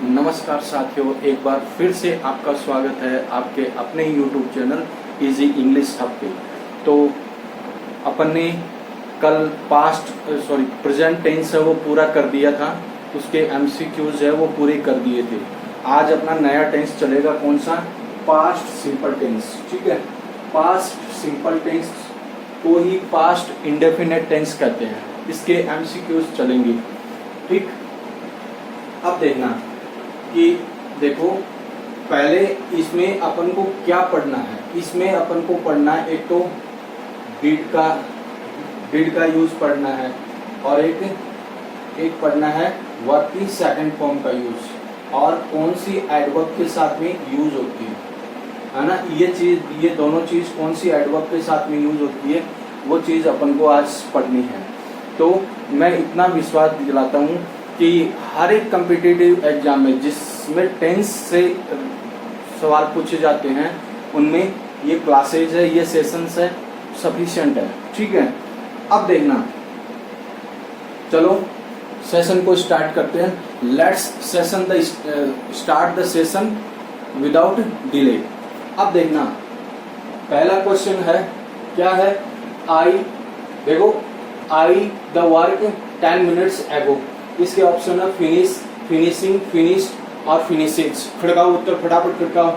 नमस्कार साथियों, एक बार फिर से आपका स्वागत है आपके अपने ही YouTube channel easy English hub पे। तो अपन ने कल प्रेजेंट टेंस है वो पूरा कर दिया था, उसके एमसीक्यूज है वो पूरे कर दिए थे। आज अपना नया टेंस चलेगा, कौन सा? Past simple tense. ठीक है, पास्ट सिंपल टेंस को ही पास्ट इंडेफिनेट टेंस कहते हैं। इसके एमसीक्यूज चलेंगे। ठीक, अब देखना कि देखो पहले इसमें अपन को क्या पढ़ना है। इसमें अपन को पढ़ना है, एक तो डिड का यूज पढ़ना है और एक पढ़ना है वर्ब की सेकंड फॉर्म का यूज और कौन सी एडवर्ब के साथ में यूज होती है ना। ये दोनों चीज कौन सी एडवर्ब के साथ में यूज होती है वो चीज अपन को आज पढ़नी है। तो मैं इतना विश्वास दिलाता हूँ कि हर एक कॉम्पिटिटिव एग्जाम में जिसमें टेंस से सवाल पूछे जाते हैं उनमें ये क्लासेज है, ये सेशंस है, सफिशिएंट है। ठीक है, अब देखना, चलो सेशन को स्टार्ट करते हैं। Let's start the session without delay. अब देखना, पहला क्वेश्चन है, क्या है? आई द वर्क 10 मिनट्स एगो। इसके ऑप्शन है फिनिश, फिनिशिंग, फिनिश्ड और फिनिशेज। खड़काओ उत्तर, फटाफट खड़काओ।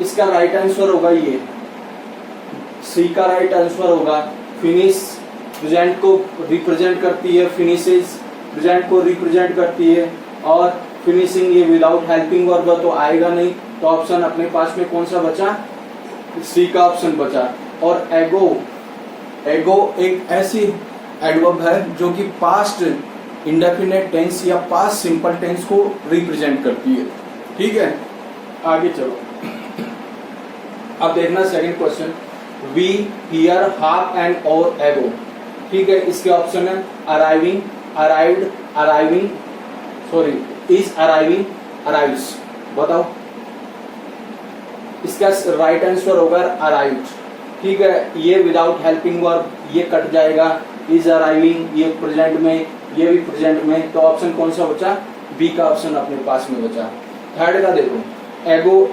इसका राइट आंसर होगा ये सी का राइट आंसर होगा। फिनिश प्रेजेंट को रिप्रेजेंट करती है, फिनिशेज प्रेजेंट को रिप्रेजेंट करती है और फिनिशिंग ये विदाउट हेल्पिंग वर्ब तो आएगा नहीं। तो ऑप्शन अपने पास में कौन सा बचा? सी का ऑप्शन बचा। और एगो एक ऐसी एडवर्ब है जो कि पास्ट इंडेफिनेट टेंस या पास्ट सिंपल टेंस को रिप्रेजेंट करती है। ठीक है, आगे चलो। अब देखना second question, we hear half an hour ago. ठीक है, इसके ऑप्शन है arriving, arrived, arriving, is arriving, arrives. बताओ, इसका राइट आंसर होगा अराइव्ड। ठीक है, ये विदाउट हेल्पिंग वर्ब ये कट जाएगा। इज अराइविंग ये प्रेजेंट में, ये भी प्रेजेंट में। तो ऑप्शन कौन सा बचा? बी का ऑप्शन अपने पास में बचा। थर्ड का देखो,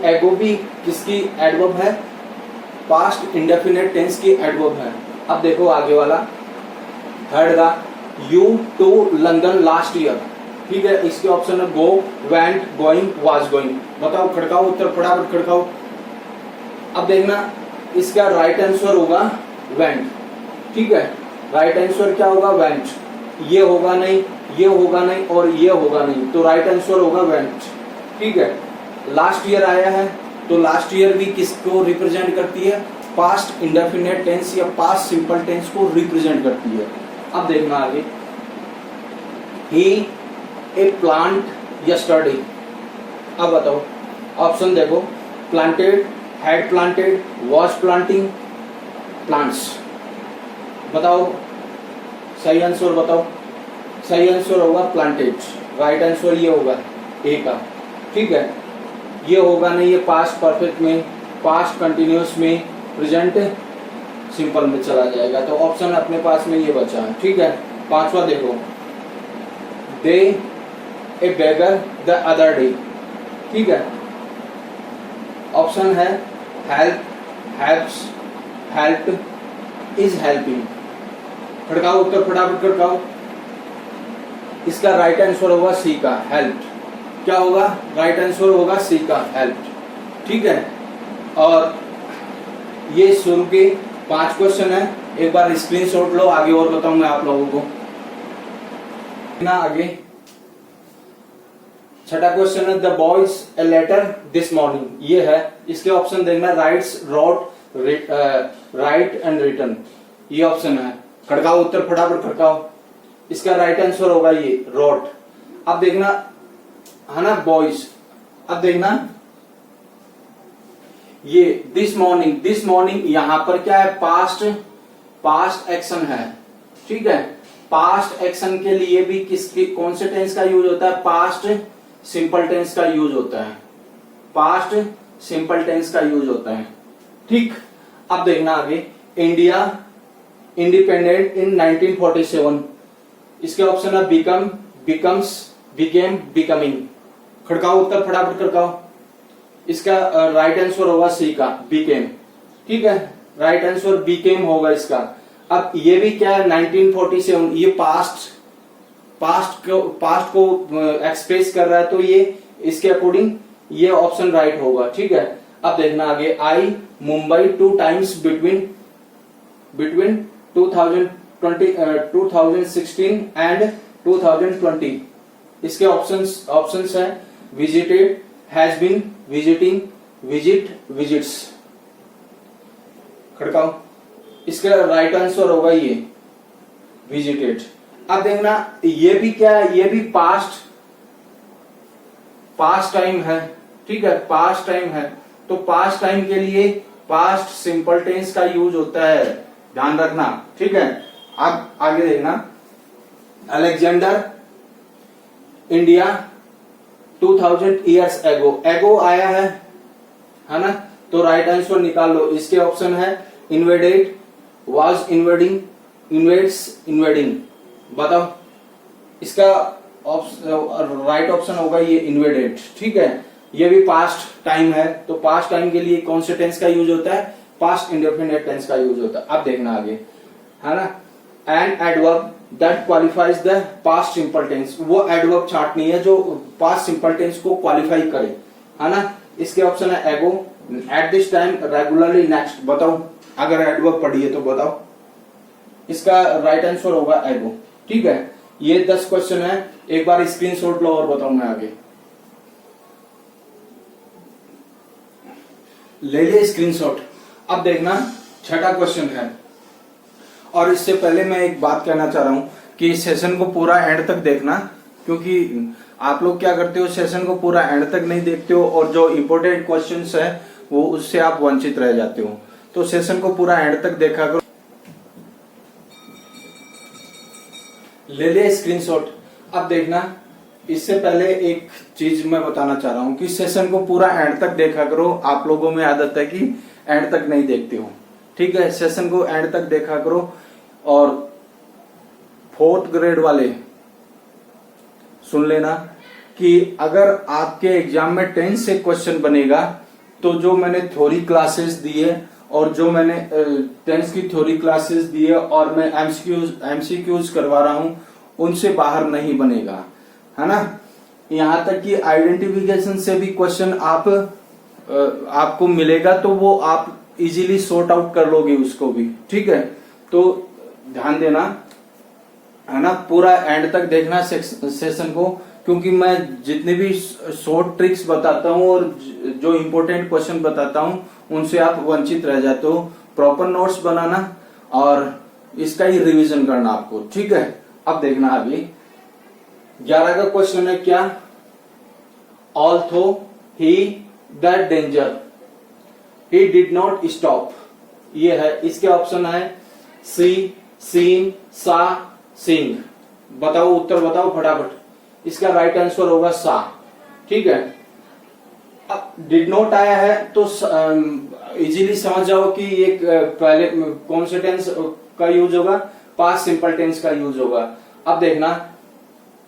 एगो भी किसकी एडवर्ब है? पास्ट इंडेफिनेट टेंस की एडवर्ब है। अब देखो आगे वाला, थर्ड का, you to London last year. ठीक है, इसके ऑप्शन है go, went, going, was going. बताओ, खड़काओ उत्तर, फटाफट खड़काओ। अब देखना, इसका राइट आंसर होगा वेंट। ठीक है, राइट आंसर क्या होगा? वेंट। ये होगा नहीं, ये होगा नहीं और ये होगा नहीं, तो राइट आंसर होगा वेंट। ठीक है, लास्ट ईयर आया है तो लास्ट ईयर भी किसको रिप्रेजेंट करती है? पास्ट इंडेफिनेट टेंस या पास्ट सिंपल टेंस को रिप्रेजेंट करती है। अब देखना आगे, ही ए प्लांट यस्टरडे। अब बताओ, ऑप्शन देखो, planted, had planted, was planting, plants. बताओ सही आंसर बताओ। सही आंसर होगा प्लांटेड। राइट आंसर ये होगा ए का। ठीक है, ये होगा नहीं, ये पास्ट परफेक्ट में, पास्ट कंटिन्यूअस में, प्रेजेंट सिंपल में चला जाएगा। तो ऑप्शन अपने पास में ये बचा है। ठीक है, पांचवा देखो, they a beggar the other day. ठीक है, ऑप्शन है help, helps, help, is helping. खड़काओ उत्तर, फटाफट खड़काओ। इसका राइट आंसर होगा सी का हेल्प। क्या होगा? राइट आंसर होगा सी का हेल्प। ठीक है, और ये शुरू के 5 क्वेश्चन है। एक बार स्क्रीनशॉट लो, आगे और बताऊं मैं आप लोगों को ना। आगे छठा क्वेश्चन है, the boys a letter this morning. ये है, इसके ऑप्शन देखना, writes, wrote, write and written. ये ऑप्शन है। खड़काओ उत्तर, फटाफट खड़काओ। इसका राइट आंसर होगा ये रोट। अब देखना है ना बॉयज। अब देखना ये दिस मॉर्निंग यहां पर क्या है? पास्ट एक्शन है। ठीक है, पास्ट एक्शन के लिए भी किसकी कौन से टेंस का यूज होता है? पास्ट सिंपल टेंस का यूज होता है। पास्ट सिंपल टेंस का यूज होता है। ठीक, अब देखना आगे, इंडिया इंडिपेंडेंट इन 1947। इसके ऑप्शन है बिकम, बिकम्स, बिकेम बिकमिंग। खड़काओ उत्तर फटाफट खड़काओ। इसका राइट आंसर होगा सी का बिकेम। ठीक है, राइट आंसर बिकेम होगा इसका। अब ये भी क्या है 1947, ये पास्ट को एक्सप्रेस कर रहा है, तो ये इसके अकॉर्डिंग ये ऑप्शन राइट होगा। ठीक है, अब देखना आगे। I Mumbai 2 times between 2016 and 2020। इसके ऑप्शंस है visited, has been, visiting, visit, visits. खड़काओ। इसका राइट आंसर होगा ये विजिटेड। अब देखना ये भी क्या है, ये भी पास्ट टाइम है। ठीक है, पास्ट टाइम है, तो पास्ट टाइम के लिए पास्ट सिंपल टेंस का यूज होता है, ध्यान रखना। ठीक है, अब आगे देखना। अलेक्जेंडर इंडिया 2000 years एगो आया है ना, तो राइट आंसर निकाल लो। इसके ऑप्शन है invaded, was invading, invades, invading. बताओ इसका राइट ऑप्शन होगा ये इन्वेडेड। ठीक है, ये भी पास्ट टाइम है, तो पास्ट टाइम के लिए कौन से टेंस का यूज होता है, पास्ट इंडेफिनिट टेंस का यूज होता है। अब देखना आगे, है ना। An adverb that qualifies the past simple tense, वो एडवर्ब छांटनी है जो पास्ट सिंपल टेंस को क्वालिफाई करे, है ना। इसके ऑप्शन है ago, at this time, regularly, next. बताओ अगर एडवर्ब पढ़ी है तो बताओ। इसका राइट आंसर होगा एगो। ठीक है, ये 10 क्वेश्चन है, एक बार स्क्रीनशॉट लो और बताओ मैं आगे ले लिया स्क्रीनशॉट। अब देखना छठा क्वेश्चन है, और इससे पहले मैं एक बात कहना चाह रहा हूं कि इस सेशन को पूरा एंड तक देखना, क्योंकि आप लोग क्या करते हो, सेशन को पूरा एंड तक नहीं देखते हो और जो इंपॉर्टेंट क्वेश्चंस है वो उससे आप वंचित रह जाते हो। तो सेशन को पूरा एंड तक देखा करो। ले ले स्क्रीनशॉट। अब देखना, इससे पहले एक चीज मैं बताना चाह रहा हूं कि सेशन को पूरा एंड तक देखा करो। आप लोगों में आदत है कि एंड तक नहीं देखते हो। ठीक है, सेशन को एंड तक देखा करो। और 4th ग्रेड वाले सुन लेना कि अगर आपके एग्जाम में 10 से क्वेश्चन बनेगा तो जो मैंने थ्योरी क्लासेस दिए और जो मैंने 10 की थ्योरी क्लासेस दिए और मैं एमसीक्यूज करवा रहा हूं उनसे बाहर नहीं बनेगा, है ना। यहां तक कि आइडेंटिफिकेशन से भी क्वेश्चन आपको मिलेगा, तो वो आप इजीली सॉर्ट आउट कर लोगे उसको भी। ठीक है, तो ध्यान देना, है ना, पूरा एंड तक देखना सेशन को, क्योंकि मैं जितने भी शॉर्ट ट्रिक्स बताता हूं और जो इम्पोर्टेंट क्वेश्चन बताता हूं उनसे आप वंचित रह जाते हो। प्रॉपर नोट्स बनाना और इसका ही रिवीजन करना आपको। ठीक है, अब देखना आगे 11 का क्वेश्चन है क्या, although he the danger he did not stop. ये है, इसके ऑप्शन है सी, सीन, सा, सिंग। बताओ उत्तर बताओ फटाफट। इसका राइट आंसर होगा सा। ठीक है, अब डिड नॉट आया है तो इजीली समझ जाओ कि ये पहले कौन से टेंस का यूज होगा, पास्ट सिंपल टेंस का यूज होगा। अब देखना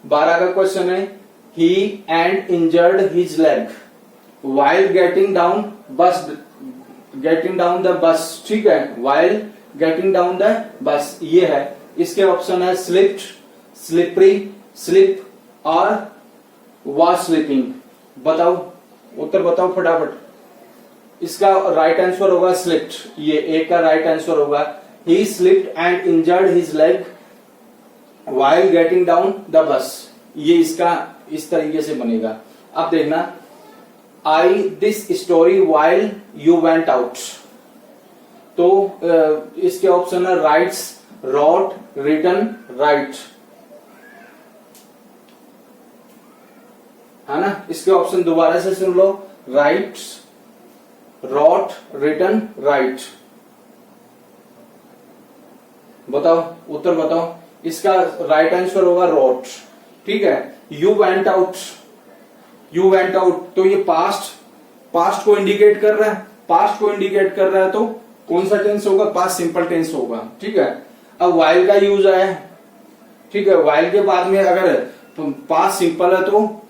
12 का क्वेश्चन है, he and injured his leg while getting down the bus। ठीक है, while getting down the bus ये है। इसके ऑप्शन है slipped, slippery, slip और was slipping। बताओ उत्तर बताओ फटाफट। इसका राइट आंसर होगा slipped, ये एक का राइट आंसर होगा। he slipped and injured his leg while getting down the bus, ये इसका इस तरीके से बनेगा। अब देखना, I this story while you went out, तो इसके ऑप्शन है राइट्स, रॉट, रिटन, राइट, है ना। इसके ऑप्शन दोबारा से सुन लो, राइट्स, रॉट, रिटन, राइट। बताओ उत्तर बताओ। इसका राइट आंसर होगा रॉट। ठीक है, you went out, you went out, तो ये पास्ट को इंडिकेट कर रहा है। पास्ट को इंडिकेट कर रहा है तो कौन सा टेंस होगा, पास्ट सिंपल टेंस होगा। ठीक है, अब वाइल का यूज आया है। ठीक है, वाइल के बाद में अगर पास्ट सिंपल है तो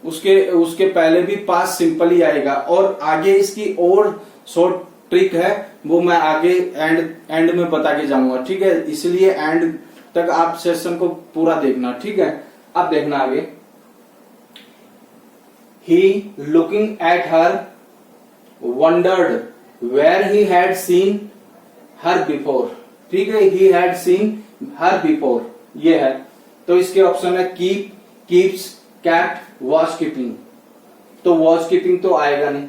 उसके उसके पहले भी पास्ट सिंपल ही आएगा, और आगे इसकी और शॉर्ट ट्रिक है वो मैं आगे एंड में बता के जाऊंगा, ठीक है। इसलिए एंड तक आप सेशन को पूरा देखना, ठीक है। अब देखना आगे, he looking at her wondered where he had seen her before, ठीक है। he had seen her before ये है, तो इसके ऑप्शन है keep, keeps, kept, watch keeping. तो वॉच कीपिंग तो आएगा नहीं,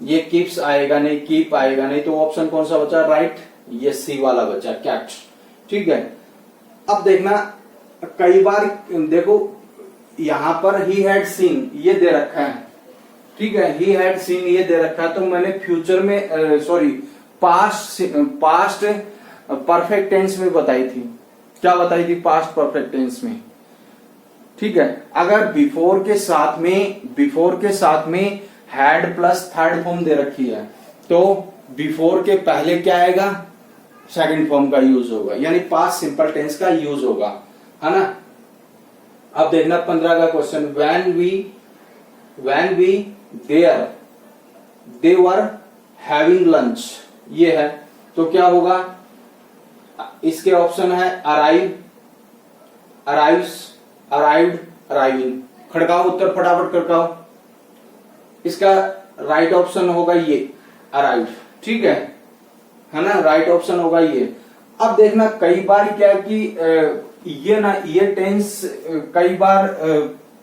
ये कीप्स आएगा नहीं, कीप आएगा नहीं, तो ऑप्शन कौन सा बचा? राइट, ये सी वाला बचा, कैट, ठीक है। अब देखना, कई बार देखो यहां पर ही हैड सीन ये दे रखा है, ठीक है। ही हैड सीन ये दे रखा है, तो मैंने फ्यूचर में पास्ट परफेक्ट टेंस में बताई थी। क्या बताई थी? पास्ट परफेक्ट टेंस में, ठीक है। अगर बिफोर के साथ में हैड प्लस थर्ड फॉर्म दे रखी है, तो बिफोर के पहले क्या आएगा? सेकंड फॉर्म का यूज होगा, यानी पास्ट सिंपल टेंस का यूज होगा, है ना। अब देखना 15 का question, when we they were having lunch, ये है, तो क्या होगा? इसके ऑप्शन है arrive, arrives, arrived, arriving। खड़काओ उत्तर, फटाफट खड़काओ। इसका राइट ऑप्शन होगा ये arrive, ठीक है ना, राइट ऑप्शन होगा ये। अब देखना कई बार क्या कि ये टेंस कई बार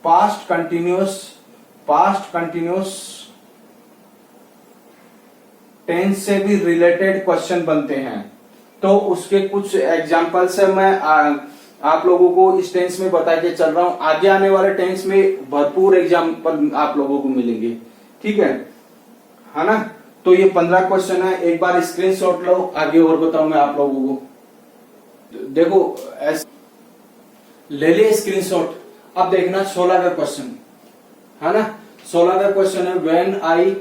पास्ट कंटिन्यूअस टेंस से भी रिलेटेड क्वेश्चन बनते हैं, तो उसके कुछ एग्जांपल से मैं आप लोगों को इस टेंस में बता के चल रहा हूं। आगे आने वाले टेंस में भरपूर एग्जांपल आप लोगों को मिलेंगे, ठीक है ना। तो ये 15 क्वेश्चन है, एक बार स्क्रीनशॉट लो, आगे और बताऊं मैं आप लोगों को। देखो ले लिए स्क्रीनशॉट। अब देखना 16 का क्वेश्चन, है ना। 16 का क्वेश्चन है, when I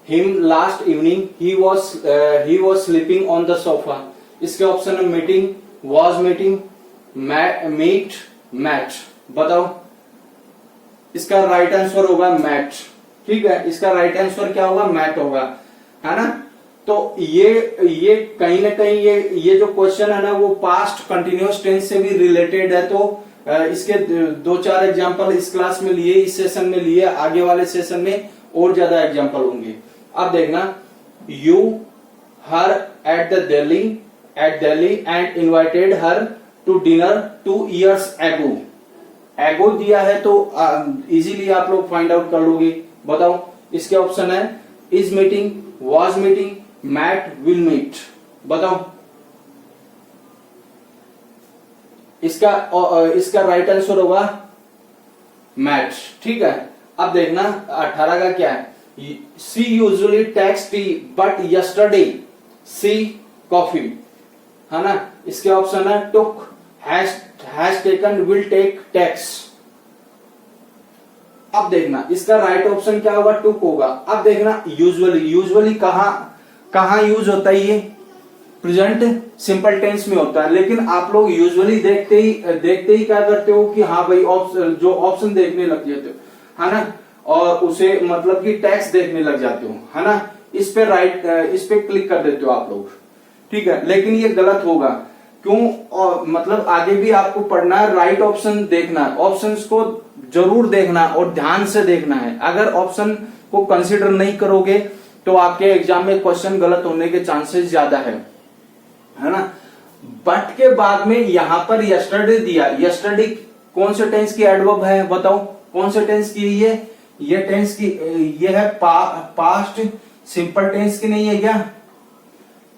him last evening he was sleeping on the sofa. इसके ऑप्शन है meeting, was meeting, meet, met. बताओ, इसका राइट आंसर होगा मैट, ठीक है। इसका राइट आंसर क्या होगा? मैट होगा, है ना। तो ये कहीं ना कहीं ये जो क्वेश्चन है ना, वो पास्ट कंटिन्यूअस टेंस से भी रिलेटेड है, तो इसके 2-4 एग्जांपल इस क्लास में लिए, इस सेशन में लिए, आगे वाले सेशन में और ज्यादा एग्जांपल होंगे। अब देखना, you her at Delhi and invited her to dinner 2 years ago। एगो दिया है तो इजीली आप लोग फाइंड आउट कर लोगे। बताओ, इसके ऑप्शन है is meeting, was meeting, met, will meet. बताओ, इसका राइट आंसर होगा मैट, ठीक है। अब देखना 18 का क्या है, she usually takes tea but yesterday she coffee, है ना। इसके ऑप्शन है took, has taken, will take, takes. अब देखना इसका राइट ऑप्शन क्या होगा? टुक होगा। अब देखना यूजुअली कहां यूज होता है? ये प्रेजेंट सिंपल टेंस में होता है, लेकिन आप लोग यूजुअली देखते ही क्या करते हो कि हाँ भाई जो ऑप्शन देखने लग जाते हो, है ना, और उसे मतलब कि टेक्स्ट देखने लग जाते हो, है ना। इस पे क्लिक कर देते हो आप लोग, ठीक है। लेकिन ये गलत होगा, क्यों? और मतलब आगे भी आपको पढ़ना है, राइट ऑप्शन देखना है, ऑप्शंस को जरूर देखना और ध्यान से देखना है। अगर ऑप्शन को कंसीडर नहीं करोगे तो आपके एग्जाम में क्वेश्चन गलत होने के चांसेस ज्यादा है ना। बट के बाद में यहां पर यस्टरडे दिया, यस्टरडे कौन से टेंस की एडवर्ब है? बताओ कौन से टेंस की? ये टेंस की ये है पास्ट सिंपल टेंस की नहीं है क्या?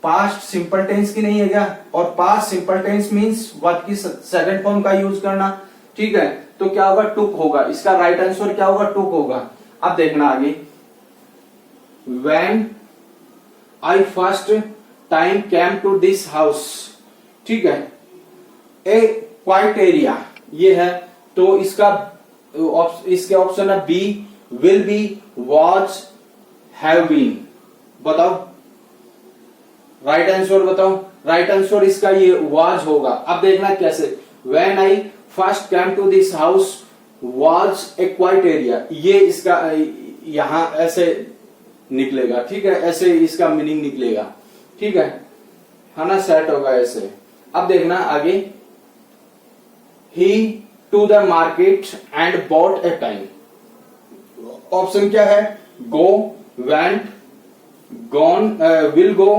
पास्ट सिंपल टेंस की नहीं है क्या? और past simple tense means verb की सेकंड फॉर्म का यूज करना, ठीक है। तो क्या होगा? टुक होगा। इसका राइट आंसर क्या होगा? टुक होगा। अब देखना आगे, when I first time came to this house, ठीक है, a quiet area ये है, तो इसके ऑप्शन है B, will be, was, have been। बताओ राइट आंसर बताओ। राइट आंसर इसका ये was होगा। अब देखना कैसे, when I first came to this house was a quiet area, ये इसका यहां ऐसे निकलेगा, ठीक है, ऐसे इसका मीनिंग निकलेगा, ठीक है ना, सेट होगा ऐसे। अब देखना आगे, he to the market and bought a pen, option क्या है, go, went, gone, will go,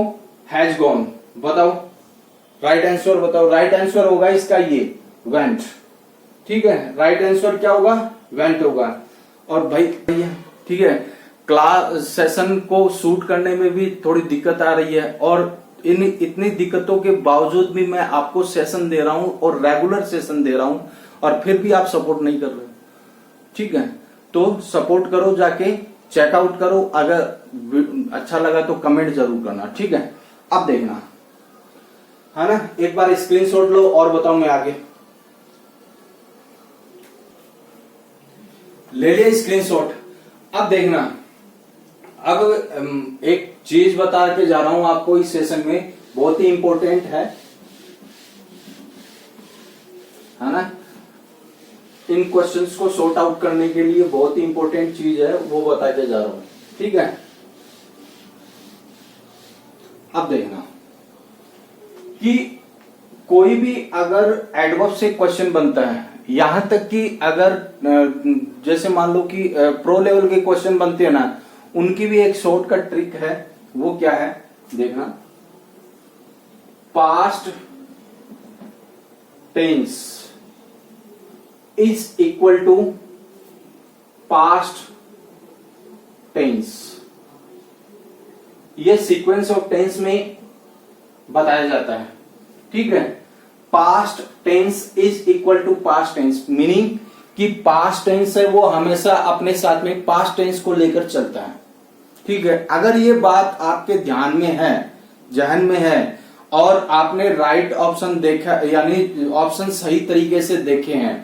has gone, बताओ राइट आंसर बताओ। राइट आंसर होगा इसका ये वेंट, ठीक है, राइट आंसर क्या होगा, वेंट होगा। और भाई ठीक है, क्लास सेशन को शूट करने में भी थोड़ी दिक्कत आ रही है, और इन इतनी दिक्कतों के बावजूद भी मैं आपको सेशन दे रहा हूं और रेगुलर सेशन दे रहा हूं, और फिर भी आप सपोर्ट नहीं कर रहे, ठीक है, तो सपोर्ट करो, जाके चेकआउट करो, अगर अच्छा लगा तो कमेंट जरूर करना, ठीक है। अब देखना है ना, एक बार स्क्रीनशॉट लो और बताओ, मैं आगे ले लिया स्क्रीनशॉट। अब देखना, अब एक चीज बता के जा रहा हूं आपको इस सेशन में, बहुत ही इंपॉर्टेंट है ना, इन क्वेश्चंस को सॉर्ट आउट करने के लिए बहुत ही इंपॉर्टेंट चीज है, वो बता के जा रहा हूं, ठीक है। अब देखना कि कोई भी अगर एडवर्ब से क्वेश्चन बनता है, यहां तक कि अगर जैसे मान लो कि प्रो लेवल के क्वेश्चन बनते हैं ना, उनकी भी एक शॉर्टकट ट्रिक है, वो क्या है देखना, past tense is equal to past tense, ये सीक्वेंस ऑफ टेंस में बताया जाता है, ठीक है। Past tense is equal to past tense, meaning कि पास्ट टेंस है वो हमेशा अपने साथ में पास्ट टेंस को लेकर चलता है, ठीक है। अगर ये बात आपके ध्यान में है, जहन में है, और आपने राइट ऑप्शन देखा, यानी ऑप्शन सही तरीके से देखे हैं,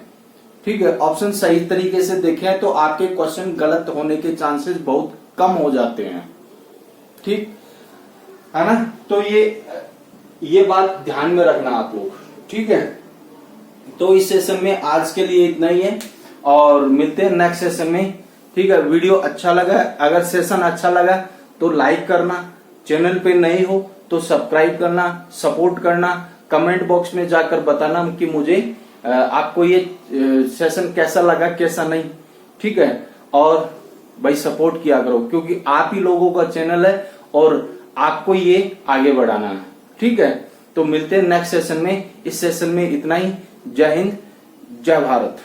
ठीक है, ऑप्शन सही तरीके से देखे हैं, तो आपके क्वेश्चन गलत होने के चांसेस बहुत कम हो जाते हैं, ठीक है ना। तो ये बात ध्यान में रखना आप लोग, ठीक है। तो इस सेशन में आज के लिए इतना ही है, और मिलते हैं नेक्स्ट सेशन में, ठीक है। वीडियो अच्छा लगा, अगर सेशन अच्छा लगा तो लाइक करना, चैनल पे नए हो तो सब्सक्राइब करना, सपोर्ट करना, कमेंट बॉक्स में जाकर बताना कि मुझे आपको ये सेशन कैसा लगा, कैसा नहीं, ठीक है। और भाई सपोर्ट किया करो, क्योंकि आप ही लोगों का चैनल है और आपको ये आगे बढ़ाना है, ठीक है। तो मिलते हैं नेक्स्ट सेशन में, इस सेशन में इतना ही। जय हिंद, जय भारत।